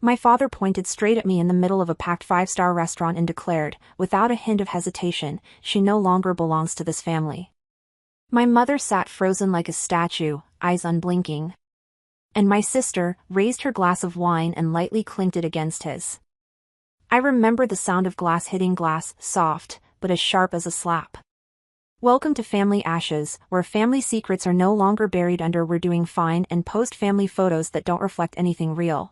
My father pointed straight at me in the middle of a packed five-star restaurant and declared, without a hint of hesitation, she no longer belongs to this family. My mother sat frozen like a statue, eyes unblinking. And my sister raised her glass of wine and lightly clinked it against his. I remember the sound of glass hitting glass, soft, but as sharp as a slap. Welcome to Family Ashes, where family secrets are no longer buried under "we're doing fine" and post family photos that don't reflect anything real.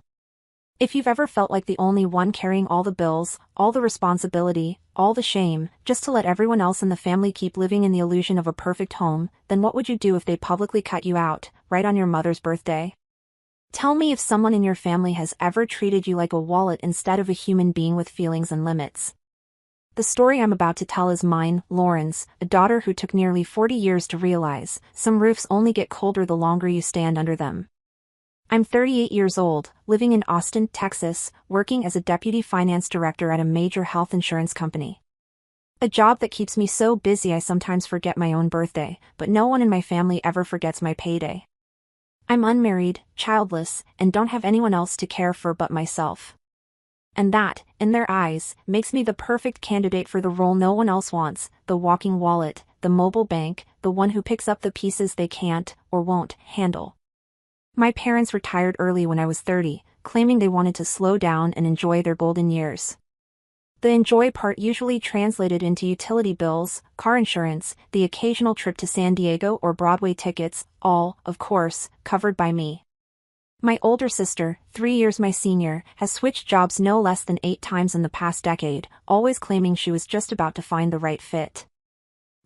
If you've ever felt like the only one carrying all the bills, all the responsibility, all the shame, just to let everyone else in the family keep living in the illusion of a perfect home, then what would you do if they publicly cut you out, right on your mother's birthday? Tell me if someone in your family has ever treated you like a wallet instead of a human being with feelings and limits. The story I'm about to tell is mine, Lauren's, a daughter who took nearly 40 years to realize some roofs only get colder the longer you stand under them. I'm 38 years old, living in Austin, Texas, working as a deputy finance director at a major health insurance company. A job that keeps me so busy I sometimes forget my own birthday, but no one in my family ever forgets my payday. I'm unmarried, childless, and don't have anyone else to care for but myself. And that, in their eyes, makes me the perfect candidate for the role no one else wants, the walking wallet, the mobile bank, the one who picks up the pieces they can't, or won't, handle. My parents retired early when I was 30, claiming they wanted to slow down and enjoy their golden years. The enjoy part usually translated into utility bills, car insurance, the occasional trip to San Diego or Broadway tickets, all, of course, covered by me. My older sister, 3 years my senior, has switched jobs no less than 8 times in the past decade, always claiming she was just about to find the right fit.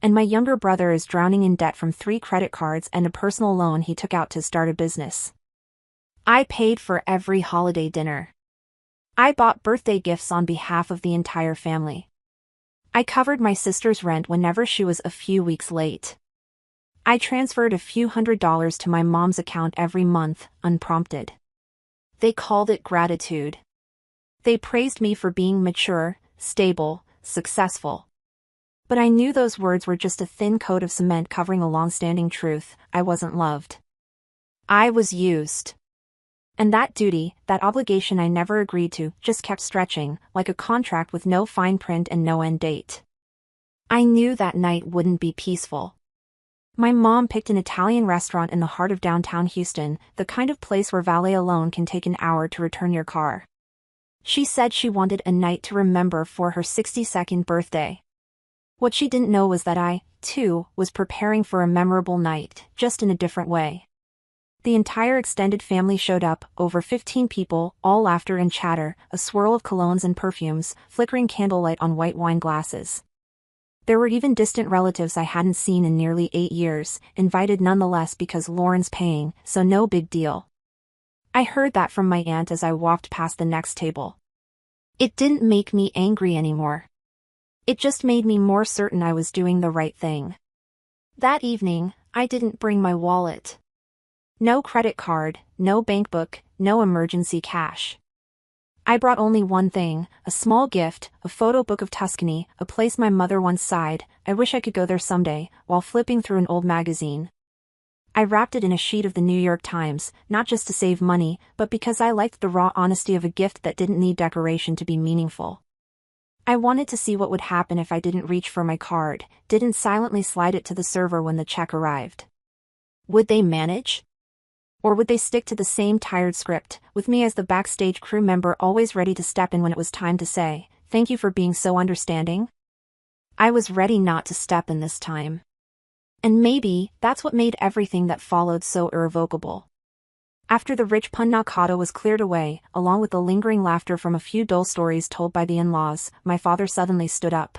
And my younger brother is drowning in debt from 3 credit cards and a personal loan he took out to start a business. I paid for every holiday dinner. I bought birthday gifts on behalf of the entire family. I covered my sister's rent whenever she was a few weeks late. I transferred a few $100s to my mom's account every month, unprompted. They called it gratitude. They praised me for being mature, stable, successful. But I knew those words were just a thin coat of cement covering a long-standing truth: I wasn't loved. I was used. And that duty, that obligation I never agreed to, just kept stretching, like a contract with no fine print and no end date. I knew that night wouldn't be peaceful. My mom picked an Italian restaurant in the heart of downtown Houston, the kind of place where valet alone can take an hour to return your car. She said she wanted a night to remember for her 62nd birthday. What she didn't know was that I, too, was preparing for a memorable night, just in a different way. The entire extended family showed up, over 15 people, all laughter and chatter, a swirl of colognes and perfumes, flickering candlelight on white wine glasses. There were even distant relatives I hadn't seen in nearly 8 years, invited nonetheless because Lauren's paying, so no big deal. I heard that from my aunt as I walked past the next table. It didn't make me angry anymore. It just made me more certain I was doing the right thing. That evening, I didn't bring my wallet. No credit card, no bank book, no emergency cash. I brought only one thing, a small gift, a photo book of Tuscany, a place my mother once sighed, "I wish I could go there someday," while flipping through an old magazine. I wrapped it in a sheet of the New York Times, not just to save money, but because I liked the raw honesty of a gift that didn't need decoration to be meaningful. I wanted to see what would happen if I didn't reach for my card, didn't silently slide it to the server when the check arrived. Would they manage? Or would they stick to the same tired script, with me as the backstage crew member always ready to step in when it was time to say, "Thank you for being so understanding"? I was ready not to step in this time. And maybe that's what made everything that followed so irrevocable. After the rich panna cotta was cleared away, along with the lingering laughter from a few dull stories told by the in-laws, my father suddenly stood up.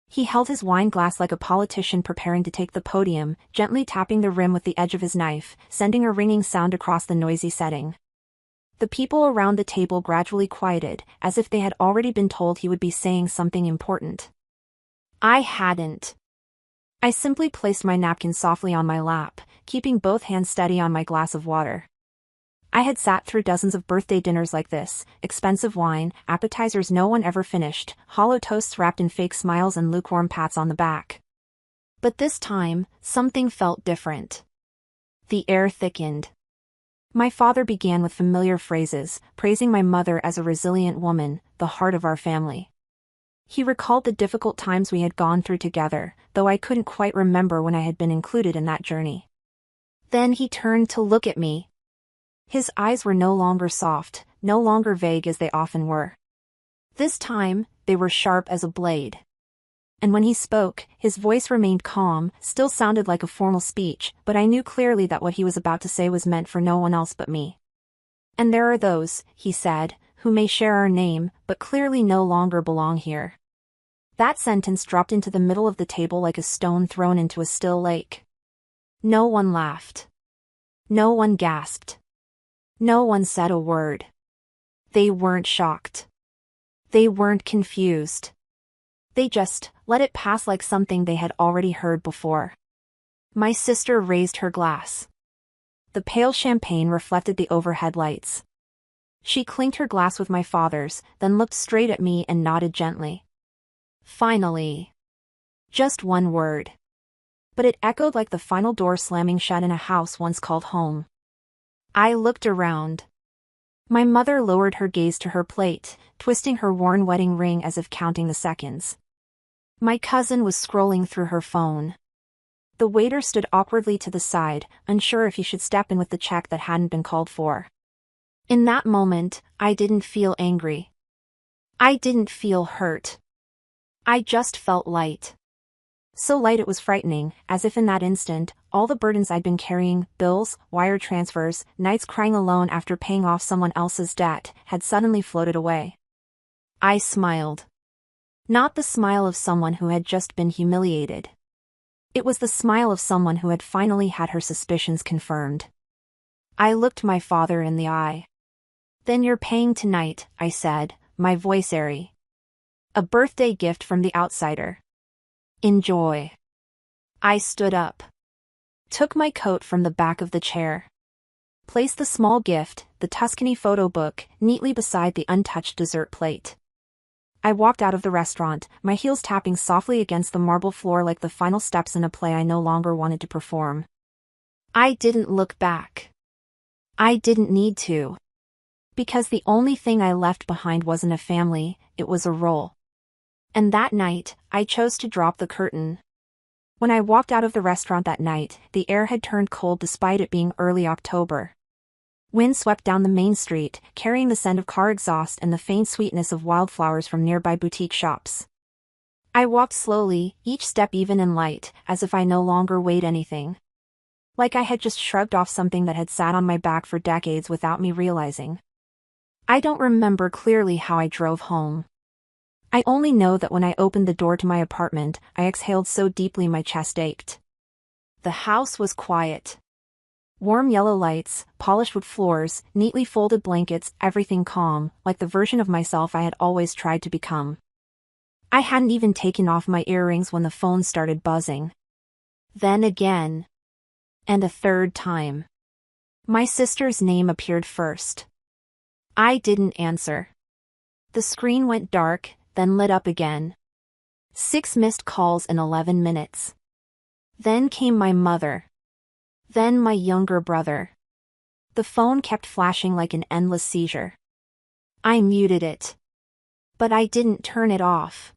He held his wine glass like a politician preparing to take the podium, gently tapping the rim with the edge of his knife, sending a ringing sound across the noisy setting. The people around the table gradually quieted, as if they had already been told he would be saying something important. I hadn't. I simply placed my napkin softly on my lap, keeping both hands steady on my glass of water. I had sat through dozens of birthday dinners like this, expensive wine, appetizers no one ever finished, hollow toasts wrapped in fake smiles and lukewarm pats on the back. But this time, something felt different. The air thickened. My father began with familiar phrases, praising my mother as a resilient woman, the heart of our family. He recalled the difficult times we had gone through together, though I couldn't quite remember when I had been included in that journey. Then he turned to look at me. His eyes were no longer soft, no longer vague as they often were. This time, they were sharp as a blade. And when he spoke, his voice remained calm, still sounded like a formal speech, but I knew clearly that what he was about to say was meant for no one else but me. And there are those, he said, who may share our name, but clearly no longer belong here. That sentence dropped into the middle of the table like a stone thrown into a still lake. No one laughed. No one gasped. No one said a word. They weren't shocked. They weren't confused. They just let it pass like something they had already heard before. My sister raised her glass. The pale champagne reflected the overhead lights. She clinked her glass with my father's, then looked straight at me and nodded gently. Finally. Just one word. But it echoed like the final door slamming shut in a house once called home. I looked around. My mother lowered her gaze to her plate, twisting her worn wedding ring as if counting the seconds. My cousin was scrolling through her phone. The waiter stood awkwardly to the side, unsure if he should step in with the check that hadn't been called for. In that moment, I didn't feel angry. I didn't feel hurt. I just felt light. So light it was frightening, as if in that instant, all the burdens I'd been carrying, bills, wire transfers, nights crying alone after paying off someone else's debt, had suddenly floated away. I smiled. Not the smile of someone who had just been humiliated. It was the smile of someone who had finally had her suspicions confirmed. I looked my father in the eye. Then you're paying tonight, I said, my voice airy. A birthday gift from the outsider. Enjoy. I stood up. Took my coat from the back of the chair. Placed the small gift, the Tuscany photo book, neatly beside the untouched dessert plate. I walked out of the restaurant, my heels tapping softly against the marble floor like the final steps in a play I no longer wanted to perform. I didn't look back. I didn't need to. Because the only thing I left behind wasn't a family, it was a role. And that night, I chose to drop the curtain. When I walked out of the restaurant that night, the air had turned cold despite it being early October. Wind swept down the main street, carrying the scent of car exhaust and the faint sweetness of wildflowers from nearby boutique shops. I walked slowly, each step even and light, as if I no longer weighed anything. Like I had just shrugged off something that had sat on my back for decades without me realizing. I don't remember clearly how I drove home. I only know that when I opened the door to my apartment, I exhaled so deeply my chest ached. The house was quiet. Warm yellow lights, polished wood floors, neatly folded blankets, everything calm, like the version of myself I had always tried to become. I hadn't even taken off my earrings when the phone started buzzing. Then again. And a third time. My sister's name appeared first. I didn't answer. The screen went dark, then lit up again. 6 missed calls in 11 minutes. Then came my mother. Then my younger brother. The phone kept flashing like an endless seizure. I muted it. But I didn't turn it off.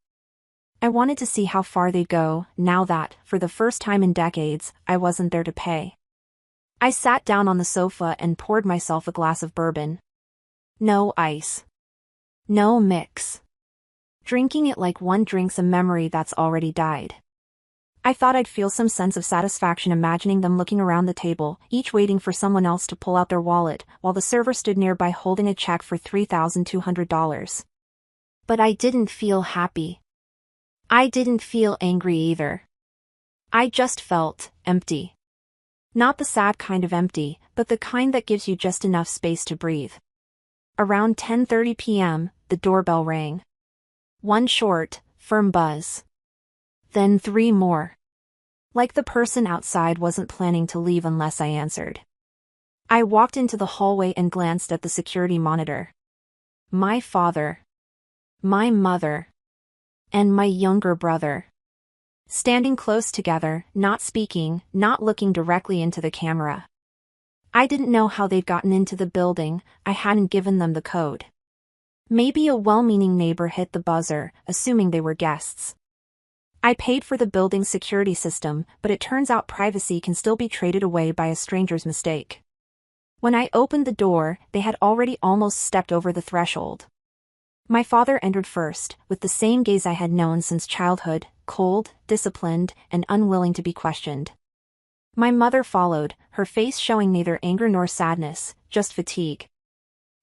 I wanted to see how far they'd go, now that, for the first time in decades, I wasn't there to pay. I sat down on the sofa and poured myself a glass of bourbon. No ice. No mix. Drinking it like one drinks a memory that's already died. I thought I'd feel some sense of satisfaction imagining them looking around the table, each waiting for someone else to pull out their wallet, while the server stood nearby holding a check for $3,200. But I didn't feel happy. I didn't feel angry either. I just felt empty. Not the sad kind of empty, but the kind that gives you just enough space to breathe. Around 10:30 p.m., the doorbell rang. One short, firm buzz. Then 3 more. Like the person outside wasn't planning to leave unless I answered. I walked into the hallway and glanced at the security monitor. My father. My mother. And my younger brother. Standing close together, not speaking, not looking directly into the camera. I didn't know how they'd gotten into the building, I hadn't given them the code. Maybe a well-meaning neighbor hit the buzzer, assuming they were guests. I paid for the building's security system, but it turns out privacy can still be traded away by a stranger's mistake. When I opened the door, they had already almost stepped over the threshold. My father entered first, with the same gaze I had known since childhood, cold, disciplined, and unwilling to be questioned. My mother followed, her face showing neither anger nor sadness, just fatigue.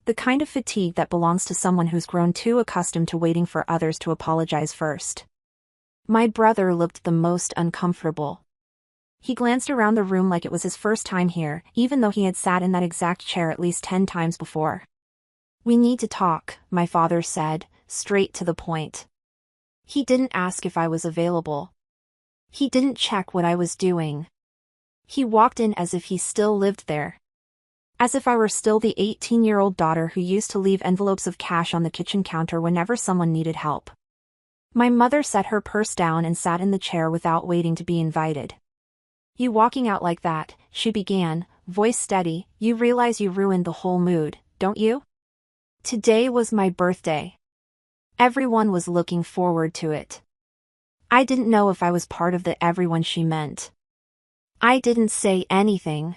The kind of fatigue that belongs to someone who's grown too accustomed to waiting for others to apologize first. My brother looked the most uncomfortable. He glanced around the room like it was his first time here, even though he had sat in that exact chair at least 10 times before. "We need to talk," my father said, straight to the point. He didn't ask if I was available. He didn't check what I was doing. He walked in as if he still lived there. As if I were still the 18-year-old daughter who used to leave envelopes of cash on the kitchen counter whenever someone needed help. My mother set her purse down and sat in the chair without waiting to be invited. "You walking out like that," she began, voice steady, "you realize you ruined the whole mood, don't you? Today was my birthday. Everyone was looking forward to it." I didn't know if I was part of the everyone she meant. I didn't say anything.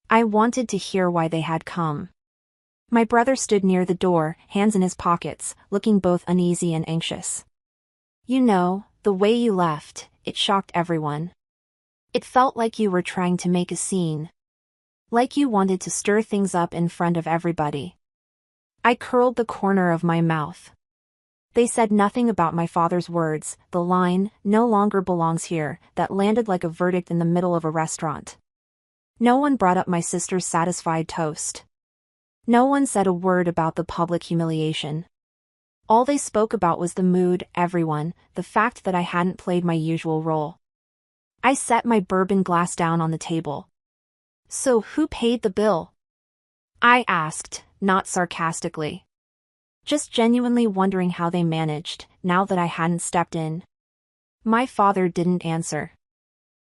I wanted to hear why they had come. My brother stood near the door, hands in his pockets, looking both uneasy and anxious. "You know, the way you left, it shocked everyone. It felt like you were trying to make a scene. Like you wanted to stir things up in front of everybody." I curled the corner of my mouth. They said nothing about my father's words, the line, "no longer belongs here," that landed like a verdict in the middle of a restaurant. No one brought up my sister's satisfied toast. No one said a word about the public humiliation. All they spoke about was the mood, everyone, the fact that I hadn't played my usual role. I set my bourbon glass down on the table. "So who paid the bill?" I asked, not sarcastically. Just genuinely wondering how they managed, now that I hadn't stepped in. My father didn't answer.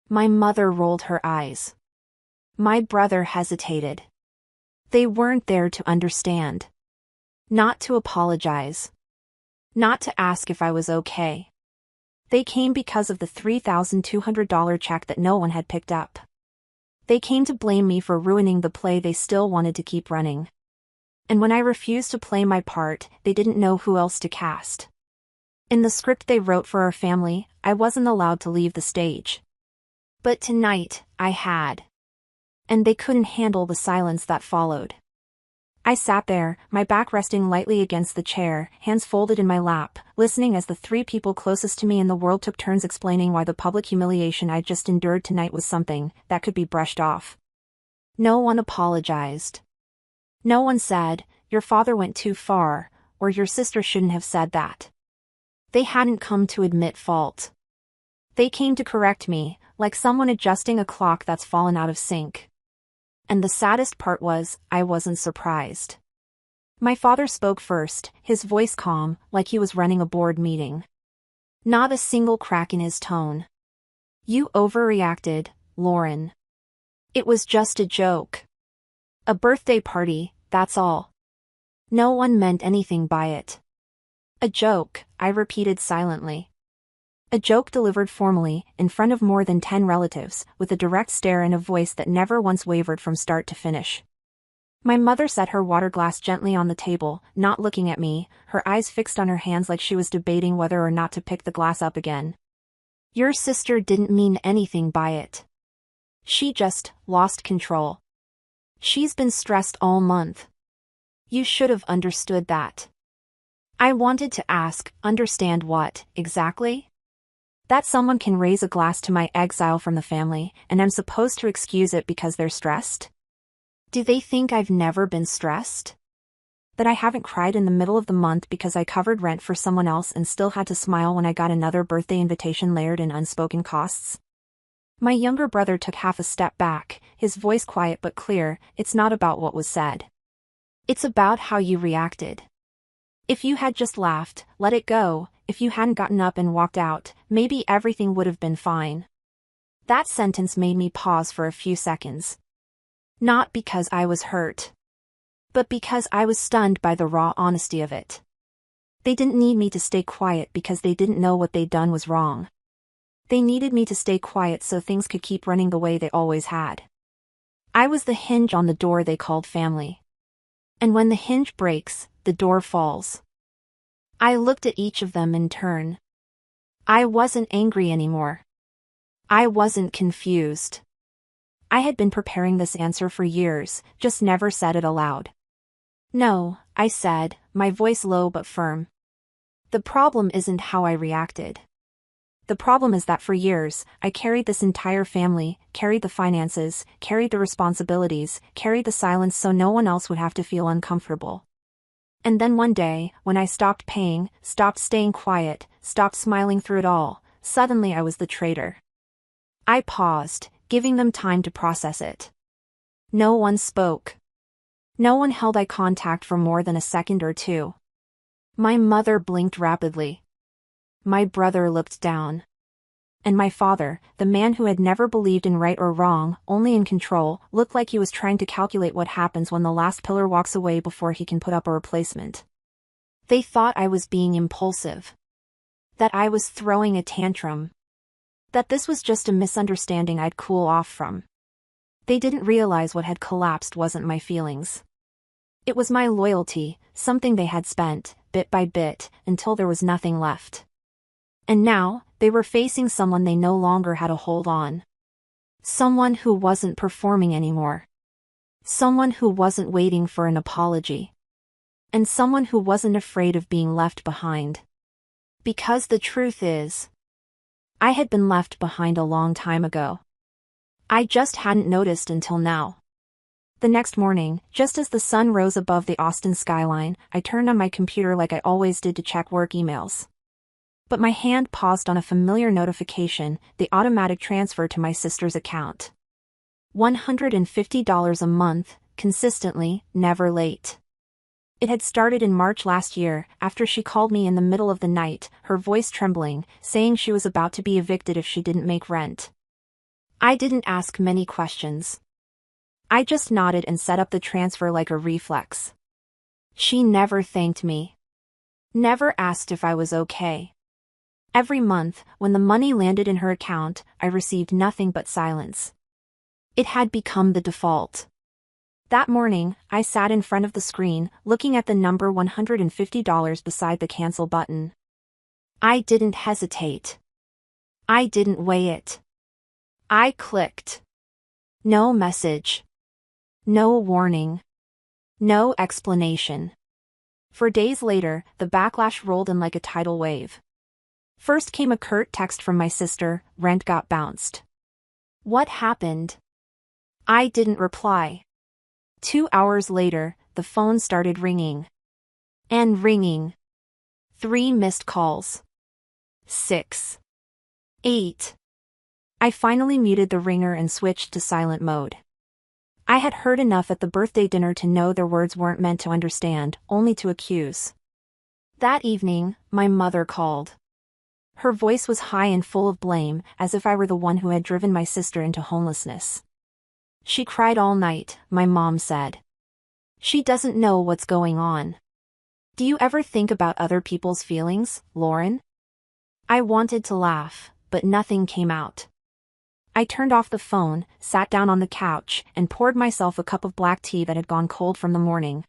My mother rolled her eyes. My brother hesitated. They weren't there to understand. Not to apologize. Not to ask if I was okay. They came because of the $3,200 check that no one had picked up. They came to blame me for ruining the play they still wanted to keep running. And when I refused to play my part, they didn't know who else to cast. In the script they wrote for our family, I wasn't allowed to leave the stage. But tonight, I had. And they couldn't handle the silence that followed. I sat there, my back resting lightly against the chair, hands folded in my lap, listening as the 3 people closest to me in the world took turns explaining why the public humiliation I'd just endured tonight was something that could be brushed off. No one apologized. No one said, "Your father went too far," or "Your sister shouldn't have said that." They hadn't come to admit fault. They came to correct me, like someone adjusting a clock that's fallen out of sync. And the saddest part was, I wasn't surprised. My father spoke first, his voice calm, like he was running a board meeting. Not a single crack in his tone. "You overreacted, Lauren. It was just a joke. A birthday party, that's all. No one meant anything by it." "A joke," I repeated silently. A joke delivered formally, in front of more than 10 relatives, with a direct stare and a voice that never once wavered from start to finish. My mother set her water glass gently on the table, not looking at me, her eyes fixed on her hands like she was debating whether or not to pick the glass up again. "Your sister didn't mean anything by it. She just lost control. She's been stressed all month. You should have understood that." I wanted to ask, understand what, exactly? That someone can raise a glass to my exile from the family, and I'm supposed to excuse it because they're stressed? Do they think I've never been stressed? That I haven't cried in the middle of the month because I covered rent for someone else and still had to smile when I got another birthday invitation layered in unspoken costs? My younger brother took half a step back, his voice quiet but clear. "It's not about what was said. It's about how you reacted. If you had just laughed, let it go, if you hadn't gotten up and walked out, maybe everything would have been fine." That sentence made me pause for a few seconds. Not because I was hurt, but because I was stunned by the raw honesty of it. They didn't need me to stay quiet because they didn't know what they'd done was wrong. They needed me to stay quiet so things could keep running the way they always had. I was the hinge on the door they called family. And when the hinge breaks, the door falls. I looked at each of them in turn. I wasn't angry anymore. I wasn't confused. I had been preparing this answer for years, just never said it aloud. No, I said, my voice low but firm. The problem isn't how I reacted. The problem is that for years, I carried this entire family, carried the finances, carried the responsibilities, carried the silence so no one else would have to feel uncomfortable. And then one day, when I stopped paying, stopped staying quiet, stopped smiling through it all, suddenly I was the traitor. I paused, giving them time to process it. No one spoke. No one held eye contact for more than a second or two. My mother blinked rapidly. My brother looked down. And my father, the man who had never believed in right or wrong, only in control, looked like he was trying to calculate what happens when the last pillar walks away before he can put up a replacement. They thought I was being impulsive. That I was throwing a tantrum. That this was just a misunderstanding I'd cool off from. They didn't realize what had collapsed wasn't my feelings. It was my loyalty, something they had spent, bit by bit, until there was nothing left. And now, they were facing someone they no longer had a hold on. Someone who wasn't performing anymore. Someone who wasn't waiting for an apology. And someone who wasn't afraid of being left behind. Because the truth is, I had been left behind a long time ago. I just hadn't noticed until now. The next morning, just as the sun rose above the Austin skyline, I turned on my computer like I always did to check work emails. But my hand paused on a familiar notification, the automatic transfer to my sister's account. $150 a month, consistently, never late. It had started in March last year, after she called me in the middle of the night, her voice trembling, saying she was about to be evicted if she didn't make rent. I didn't ask many questions. I just nodded and set up the transfer like a reflex. She never thanked me. Never asked if I was okay. Every month, when the money landed in her account, I received nothing but silence. It had become the default. That morning, I sat in front of the screen, looking at the number $150 beside the cancel button. I didn't hesitate. I didn't weigh it. I clicked. No message. No warning. No explanation. For days later, the backlash rolled in like a tidal wave. First came a curt text from my sister, rent got bounced. What happened? I didn't reply. 2 hours later, the phone started ringing. And ringing. 3 missed calls. 6. 8. I finally muted the ringer and switched to silent mode. I had heard enough at the birthday dinner to know their words weren't meant to understand, only to accuse. That evening, my mother called. Her voice was high and full of blame, as if I were the one who had driven my sister into homelessness. She cried all night, my mom said. She doesn't know what's going on. Do you ever think about other people's feelings, Lauren? I wanted to laugh, but nothing came out. I turned off the phone, sat down on the couch, and poured myself a cup of black tea that had gone cold from the morning.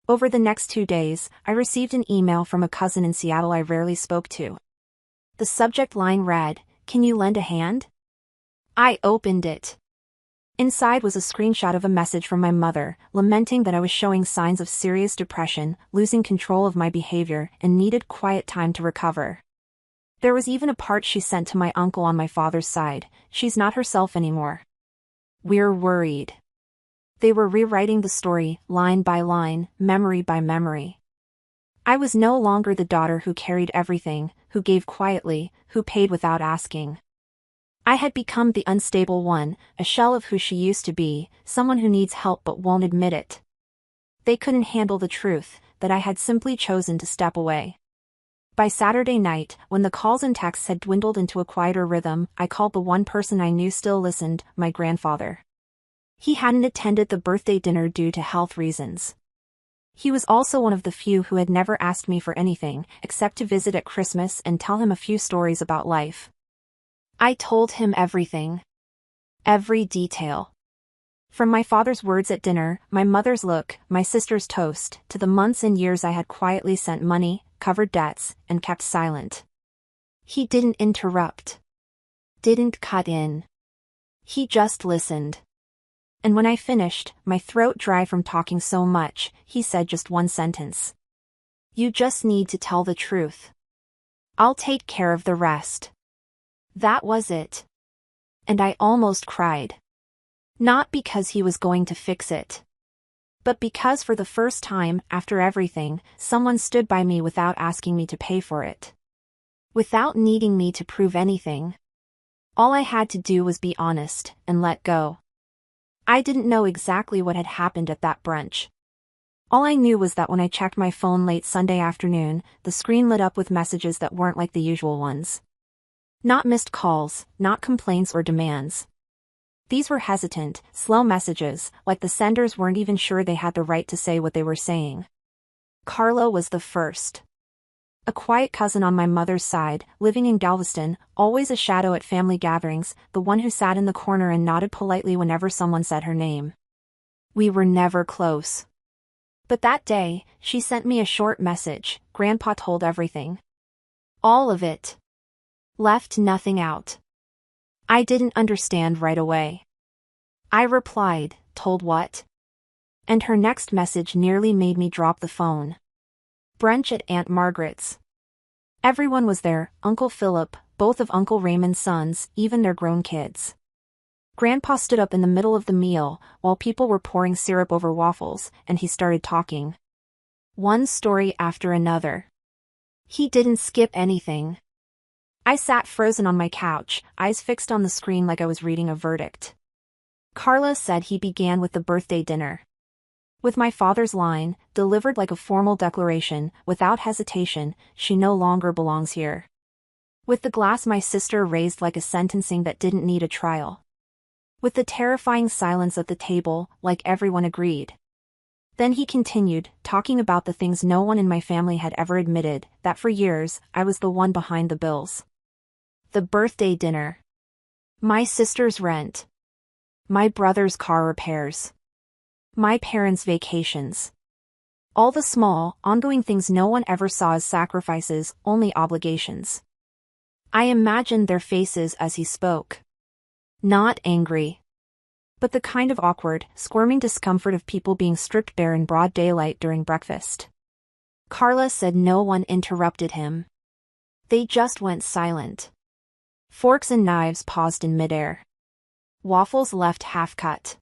Over the next 2 days, I received an email from a cousin in Seattle I rarely spoke to. The subject line read, "Can you lend a hand?" I opened it. Inside was a screenshot of a message from my mother, lamenting that I was showing signs of serious depression, losing control of my behavior, and needed quiet time to recover. There was even a part she sent to my uncle on my father's side. She's not herself anymore. We're worried. They were rewriting the story, line by line, memory by memory. I was no longer the daughter who carried everything, who gave quietly, who paid without asking. I had become the unstable one, a shell of who she used to be, someone who needs help but won't admit it. They couldn't handle the truth, that I had simply chosen to step away. By Saturday night, when the calls and texts had dwindled into a quieter rhythm, I called the one person I knew still listened, my grandfather. He hadn't attended the birthday dinner due to health reasons. He was also one of the few who had never asked me for anything except to visit at Christmas and tell him a few stories about life. I told him everything. Every detail. From my father's words at dinner, my mother's look, my sister's toast, to the months and years I had quietly sent money, covered debts, and kept silent. He didn't interrupt. Didn't cut in. He just listened. And when I finished, my throat dry from talking so much, he said just one sentence. "You just need to tell the truth. I'll take care of the rest." That was it. And I almost cried. Not because he was going to fix it, but because for the first time, after everything, someone stood by me without asking me to pay for it. Without needing me to prove anything. All I had to do was be honest and let go. I didn't know exactly what had happened at that brunch. All I knew was that when I checked my phone late Sunday afternoon, the screen lit up with messages that weren't like the usual ones. Not missed calls, not complaints or demands. These were hesitant, slow messages, like the senders weren't even sure they had the right to say what they were saying. Carla was the first. A quiet cousin on my mother's side, living in Galveston, always a shadow at family gatherings, the one who sat in the corner and nodded politely whenever someone said her name. We were never close. But that day, she sent me a short message. Grandpa told everything. All of it. Left nothing out. I didn't understand right away. I replied, "Told what?" And her next message nearly made me drop the phone. Brunch at Aunt Margaret's. Everyone was there, Uncle Philip, both of Uncle Raymond's sons, even their grown kids. Grandpa stood up in the middle of the meal, while people were pouring syrup over waffles, and he started talking. One story after another. He didn't skip anything. I sat frozen on my couch, eyes fixed on the screen like I was reading a verdict. Carla said he began with the birthday dinner. With my father's line, delivered like a formal declaration, without hesitation, "She no longer belongs here." With the glass my sister raised like a sentencing that didn't need a trial. With the terrifying silence at the table, like everyone agreed. Then he continued, talking about the things no one in my family had ever admitted, that for years, I was the one behind the bills. The birthday dinner. My sister's rent. My brother's car repairs. My parents' vacations. All the small, ongoing things no one ever saw as sacrifices, only obligations. I imagined their faces as he spoke. Not angry. But the kind of awkward, squirming discomfort of people being stripped bare in broad daylight during breakfast. Carla said no one interrupted him. They just went silent. Forks and knives paused in midair. Waffles left half-cut.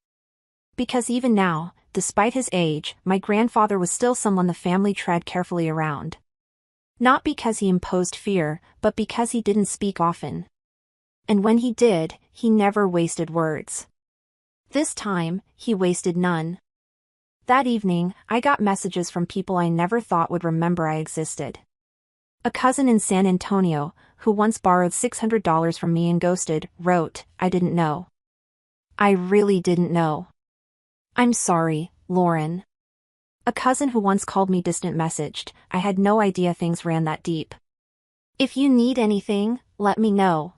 Because even now, despite his age, my grandfather was still someone the family tread carefully around. Not because he imposed fear, but because he didn't speak often. And when he did, he never wasted words. This time, he wasted none. That evening, I got messages from people I never thought would remember I existed. A cousin in San Antonio, who once borrowed $600 from me and ghosted, wrote, "I didn't know. I really didn't know. I'm sorry, Lauren." A cousin who once called me distant messaged, "I had no idea things ran that deep. If you need anything, let me know."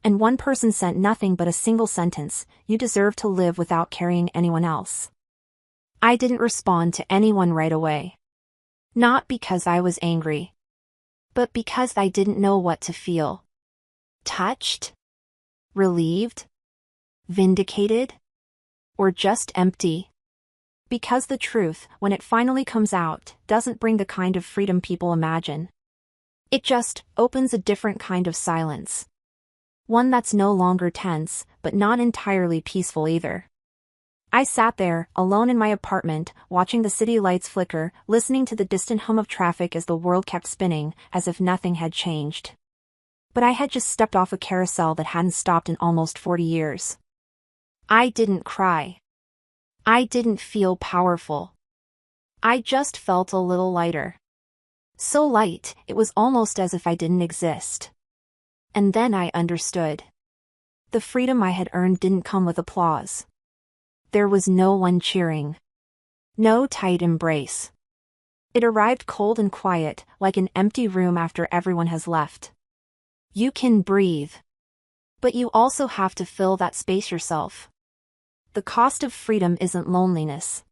And one person sent nothing but a single sentence, "You deserve to live without carrying anyone else." I didn't respond to anyone right away. Not because I was angry. But because I didn't know what to feel. Touched? Relieved? Vindicated? Or just empty? Because the truth, when it finally comes out, doesn't bring the kind of freedom people imagine. It just opens a different kind of silence. One that's no longer tense, but not entirely peaceful either. I sat there, alone in my apartment, watching the city lights flicker, listening to the distant hum of traffic as the world kept spinning, as if nothing had changed. But I had just stepped off a carousel that hadn't stopped in almost 40 years. I didn't cry. I didn't feel powerful. I just felt a little lighter. So light, it was almost as if I didn't exist. And then I understood. The freedom I had earned didn't come with applause. there was no one cheering. No tight embrace. It arrived cold and quiet, like an empty room after everyone has left. You can breathe. But you also have to fill that space yourself. The cost of freedom isn't loneliness.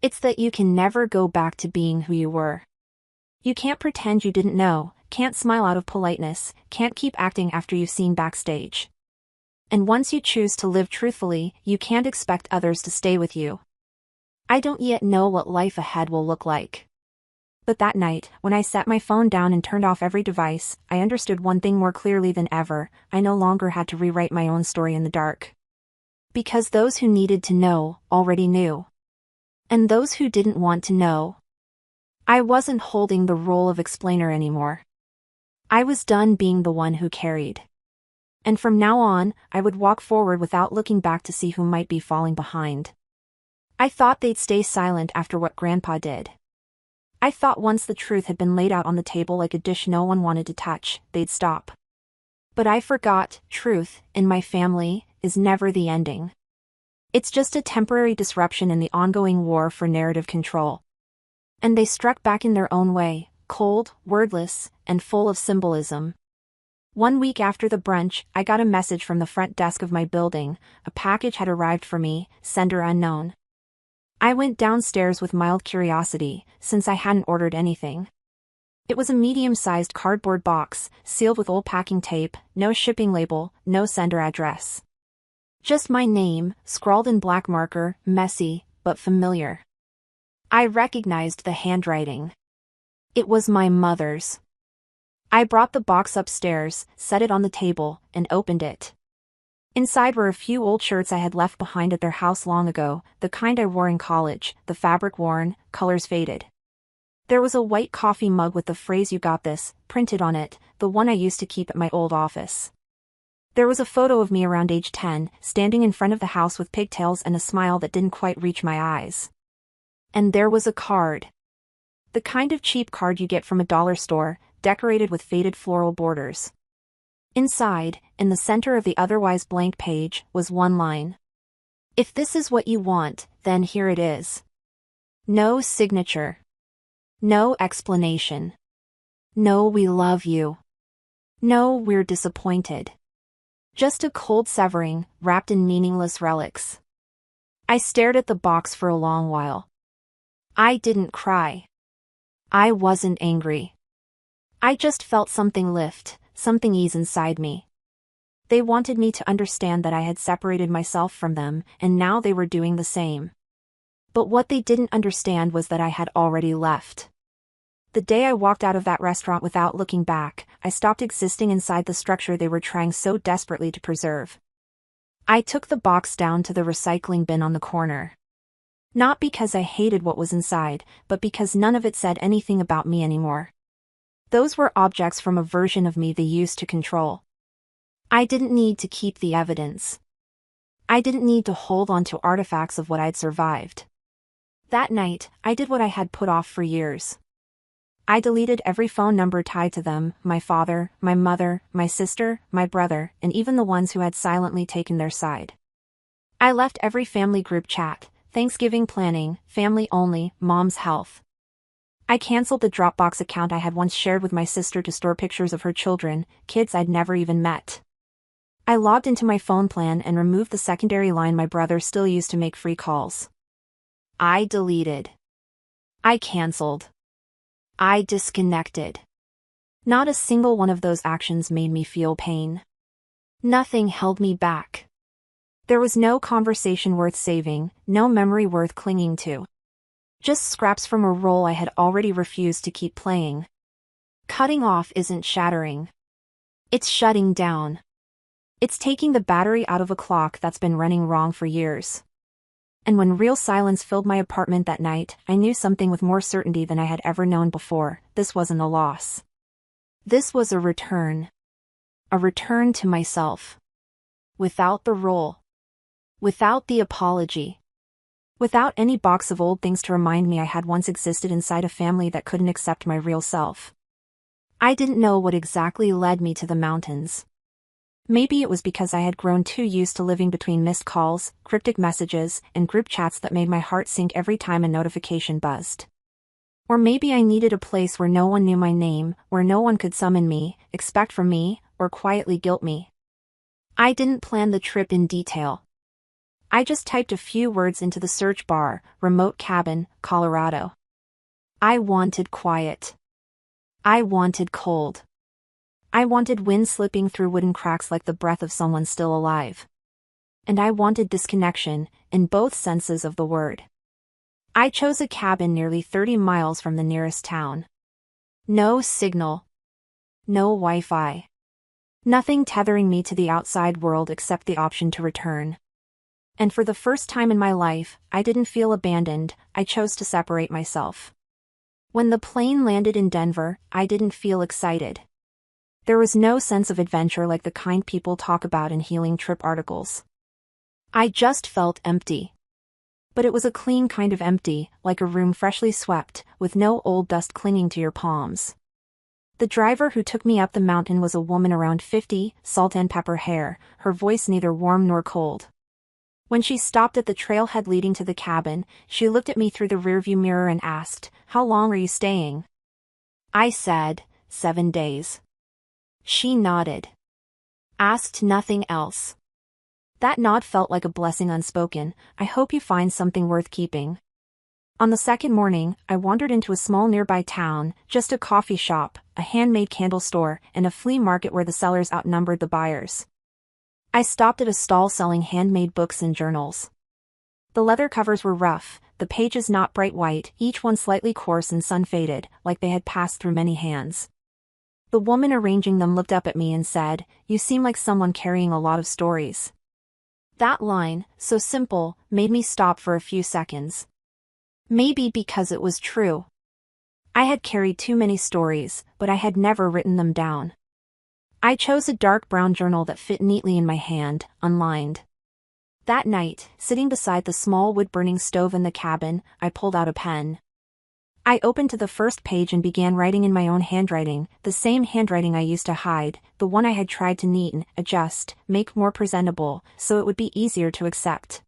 It's that you can never go back to being who you were. You can't pretend you didn't know, can't smile out of politeness, can't keep acting after you've seen backstage. And once you choose to live truthfully, you can't expect others to stay with you. I don't yet know what life ahead will look like. But that night, when I set my phone down and turned off every device, I understood one thing more clearly than ever: I no longer had to rewrite my own story in the dark. Because those who needed to know already knew. And those who didn't want to know. I wasn't holding the role of explainer anymore. I was done being the one who carried. And from now on, I would walk forward without looking back to see who might be falling behind. I thought they'd stay silent after what Grandpa did. I thought once the truth had been laid out on the table like a dish no one wanted to touch, they'd stop. But I forgot, truth, in my family, is never the ending. It's just a temporary disruption in the ongoing war for narrative control. And they struck back in their own way, cold, wordless, and full of symbolism. 1 week after the brunch, I got a message from the front desk of my building. A package had arrived for me, sender unknown. I went downstairs with mild curiosity, since I hadn't ordered anything. It was a medium-sized cardboard box, sealed with old packing tape, no shipping label, no sender address. Just my name, scrawled in black marker, messy, but familiar. I recognized the handwriting. It was my mother's. I brought the box upstairs, set it on the table, and opened it. Inside were a few old shirts I had left behind at their house long ago, the kind I wore in college, the fabric worn, colors faded. There was a white coffee mug with the phrase "You got this" printed on it, the one I used to keep at my old office. There was a photo of me around age 10, standing in front of the house with pigtails and a smile that didn't quite reach my eyes. And there was a card. The kind of cheap card you get from a dollar store, decorated with faded floral borders. Inside, in the center of the otherwise blank page, was one line. If this is what you want, then here it is. No signature. No explanation. No "we love you." No "we're disappointed." Just a cold severing, wrapped in meaningless relics. I stared at the box for a long while. I didn't cry. I wasn't angry. I just felt something lift, something ease inside me. They wanted me to understand that I had separated myself from them, and now they were doing the same. But what they didn't understand was that I had already left. The day I walked out of that restaurant without looking back, I stopped existing inside the structure they were trying so desperately to preserve. I took the box down to the recycling bin on the corner. Not because I hated what was inside, but because none of it said anything about me anymore. Those were objects from a version of me they used to control. I didn't need to keep the evidence. I didn't need to hold on to artifacts of what I'd survived. That night, I did what I had put off for years. I deleted every phone number tied to them, my father, my mother, my sister, my brother, and even the ones who had silently taken their side. I left every family group chat, Thanksgiving planning, family only, mom's health. I canceled the Dropbox account I had once shared with my sister to store pictures of her children, kids I'd never even met. I logged into my phone plan and removed the secondary line my brother still used to make free calls. I deleted. I canceled. I disconnected. Not a single one of those actions made me feel pain. Nothing held me back. There was no conversation worth saving, no memory worth clinging to. Just scraps from a role I had already refused to keep playing. Cutting off isn't shattering. It's shutting down. It's taking the battery out of a clock that's been running wrong for years. And when real silence filled my apartment that night, I knew something with more certainty than I had ever known before. This wasn't a loss. This was a return. A return to myself. Without the role. Without the apology. Without any box of old things to remind me I had once existed inside a family that couldn't accept my real self. I didn't know what exactly led me to the mountains. Maybe it was because I had grown too used to living between missed calls, cryptic messages, and group chats that made my heart sink every time a notification buzzed. Or maybe I needed a place where no one knew my name, where no one could summon me, expect from me, or quietly guilt me. I didn't plan the trip in detail. I just typed a few words into the search bar: remote cabin, Colorado. I wanted quiet. I wanted cold. I wanted wind slipping through wooden cracks like the breath of someone still alive. And I wanted disconnection, in both senses of the word. I chose a cabin nearly 30 miles from the nearest town. No signal. No Wi-Fi. Nothing tethering me to the outside world except the option to return. And for the first time in my life, I didn't feel abandoned. I chose to separate myself. When the plane landed in Denver, I didn't feel excited. There was no sense of adventure like the kind people talk about in healing trip articles. I just felt empty. But it was a clean kind of empty, like a room freshly swept, with no old dust clinging to your palms. The driver who took me up the mountain was a woman around 50, salt and pepper hair, her voice neither warm nor cold. When she stopped at the trailhead leading to the cabin, she looked at me through the rearview mirror and asked, "How long are you staying?" I said, 7 days. She nodded. Asked nothing else. That nod felt like a blessing unspoken. I hope you find something worth keeping. On the second morning, I wandered into a small nearby town, just a coffee shop, a handmade candle store, and a flea market where the sellers outnumbered the buyers. I stopped at a stall selling handmade books and journals. The leather covers were rough, the pages not bright white, each one slightly coarse and sun-faded, like they had passed through many hands. The woman arranging them looked up at me and said, "You seem like someone carrying a lot of stories." That line, so simple, made me stop for a few seconds. Maybe because it was true. I had carried too many stories, but I had never written them down. I chose a dark brown journal that fit neatly in my hand, unlined. That night, sitting beside the small wood-burning stove in the cabin, I pulled out a pen. I opened to the first page and began writing in my own handwriting, the same handwriting I used to hide, the one I had tried to neaten, adjust, make more presentable, so it would be easier to accept.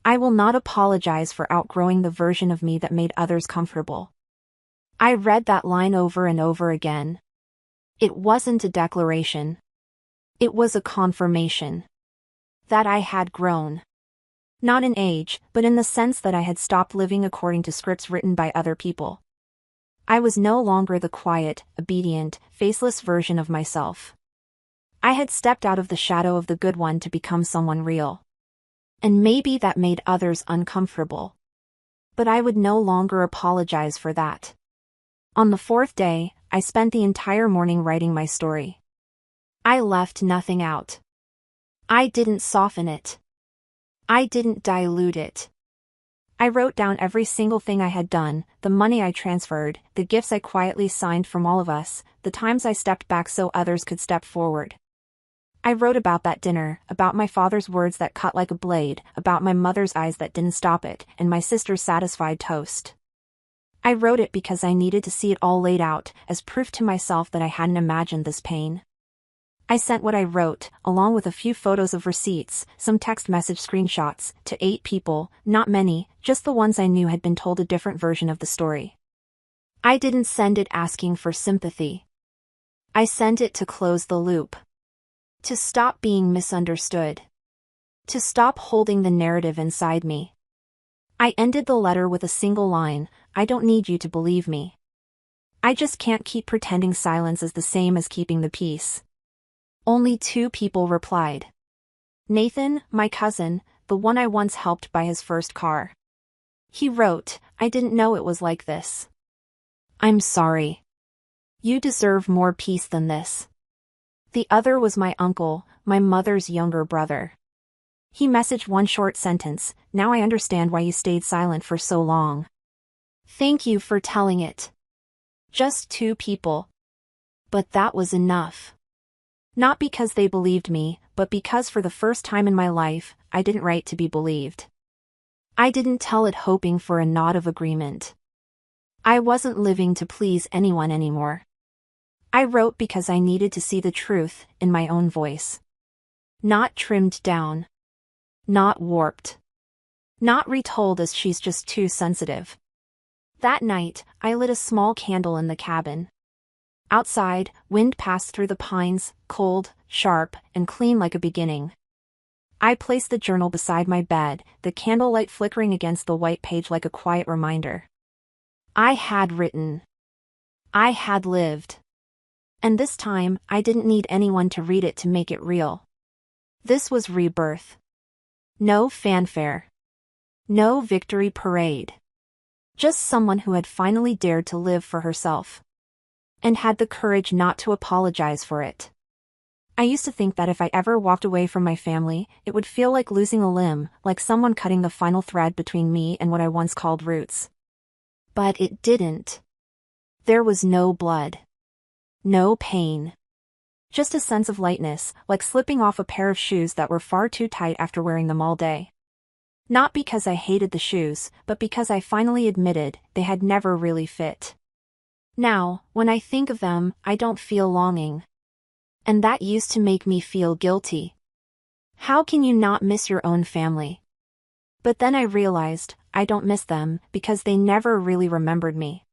I will not apologize for outgrowing the version of me that made others comfortable. I read that line over and over again. It wasn't a declaration. It was a confirmation. That I had grown. Not in age, but in the sense that I had stopped living according to scripts written by other people. I was no longer the quiet, obedient, faceless version of myself. I had stepped out of the shadow of the good one to become someone real. And maybe that made others uncomfortable. But I would no longer apologize for that. On the fourth day, I spent the entire morning writing my story. I left nothing out. I didn't soften it. I didn't dilute it. I wrote down every single thing I had done, the money I transferred, the gifts I quietly signed from all of us, the times I stepped back so others could step forward. I wrote about that dinner, about my father's words that cut like a blade, about my mother's eyes that didn't stop it, and my sister's satisfied toast. I wrote it because I needed to see it all laid out, as proof to myself that I hadn't imagined this pain. I sent what I wrote, along with a few photos of receipts, some text message screenshots, to 8 people, not many, just the ones I knew had been told a different version of the story. I didn't send it asking for sympathy. I sent it to close the loop. To stop being misunderstood. To stop holding the narrative inside me. I ended the letter with a single line: "I don't need you to believe me. I just can't keep pretending silence is the same as keeping the peace." Only 2 people replied. Nathan, my cousin, the one I once helped buy his first car. He wrote, "I didn't know it was like this. I'm sorry. You deserve more peace than this." The other was my uncle, my mother's younger brother. He messaged one short sentence: "Now I understand why you stayed silent for so long. Thank you for telling it." Just 2 people. But that was enough. Not because they believed me, but because for the first time in my life, I didn't write to be believed. I didn't tell it hoping for a nod of agreement. I wasn't living to please anyone anymore. I wrote because I needed to see the truth, in my own voice. Not trimmed down. Not warped. Not retold as she's just too sensitive. That night, I lit a small candle in the cabin. Outside, wind passed through the pines, cold, sharp, and clean like a beginning. I placed the journal beside my bed, the candlelight flickering against the white page like a quiet reminder. I had written. I had lived. And this time, I didn't need anyone to read it to make it real. This was rebirth. No fanfare. No victory parade. Just someone who had finally dared to live for herself. And had the courage not to apologize for it. I used to think that if I ever walked away from my family, it would feel like losing a limb, like someone cutting the final thread between me and what I once called roots. But it didn't. There was no blood. No pain. Just a sense of lightness, like slipping off a pair of shoes that were far too tight after wearing them all day. Not because I hated the shoes, but because I finally admitted they had never really fit. Now, when I think of them, I don't feel longing. And that used to make me feel guilty. How can you not miss your own family? But then I realized, I don't miss them because they never really remembered me.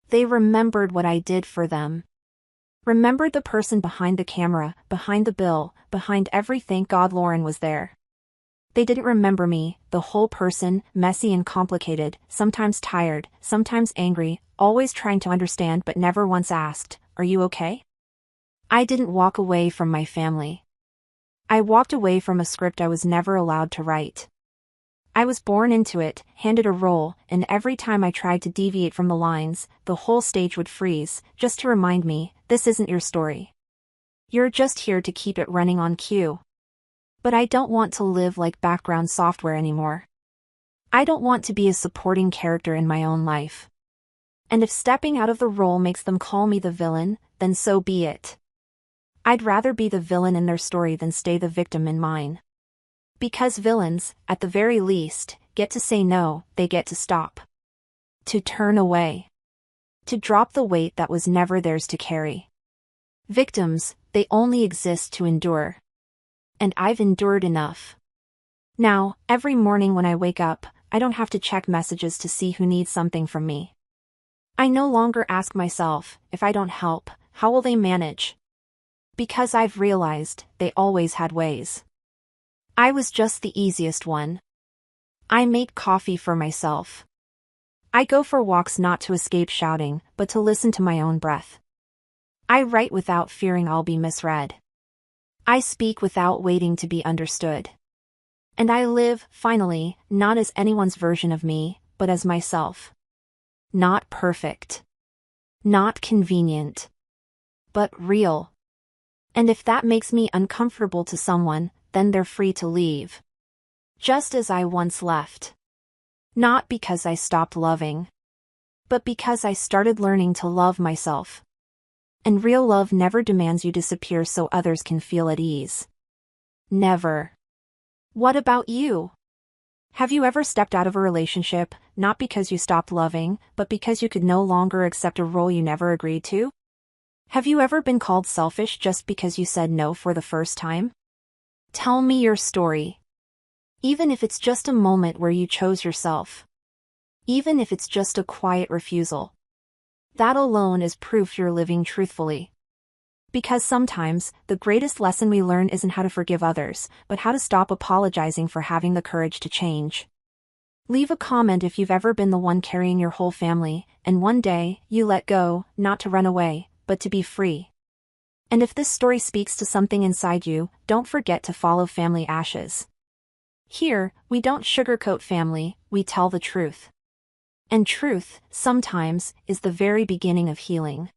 They remembered what I did for them. Remembered the person behind the camera, behind the bill, behind every thank God Lauren was there. They didn't remember me, the whole person, messy and complicated, sometimes tired, sometimes angry, always trying to understand but never once asked, "Are you okay?" I didn't walk away from my family. I walked away from a script I was never allowed to write. I was born into it, handed a role, and every time I tried to deviate from the lines, the whole stage would freeze, just to remind me, this isn't your story. You're just here to keep it running on cue. But I don't want to live like background software anymore. I don't want to be a supporting character in my own life. And if stepping out of the role makes them call me the villain, then so be it. I'd rather be the villain in their story than stay the victim in mine. Because villains, at the very least, get to say no, they get to stop. To turn away. To drop the weight that was never theirs to carry. Victims, they only exist to endure. And I've endured enough. Now, every morning when I wake up, I don't have to check messages to see who needs something from me. I no longer ask myself, if I don't help, how will they manage? Because I've realized, they always had ways. I was just the easiest one. I make coffee for myself. I go for walks not to escape shouting, but to listen to my own breath. I write without fearing I'll be misread. I speak without waiting to be understood. And I live, finally, not as anyone's version of me, but as myself. Not perfect. Not convenient. But real. And if that makes me uncomfortable to someone, then they're free to leave. Just as I once left. Not because I stopped loving. But because I started learning to love myself. And real love never demands you disappear so others can feel at ease. Never. What about you? Have you ever stepped out of a relationship, not because you stopped loving, but because you could no longer accept a role you never agreed to? Have you ever been called selfish just because you said no for the first time? Tell me your story. Even if it's just a moment where you chose yourself. Even if it's just a quiet refusal. That alone is proof you're living truthfully. Because sometimes, the greatest lesson we learn isn't how to forgive others, but how to stop apologizing for having the courage to change. Leave a comment if you've ever been the one carrying your whole family, and one day, you let go, not to run away, but to be free. And if this story speaks to something inside you, don't forget to follow Family Ashes. Here, we don't sugarcoat family, we tell the truth. And truth, sometimes, is the very beginning of healing.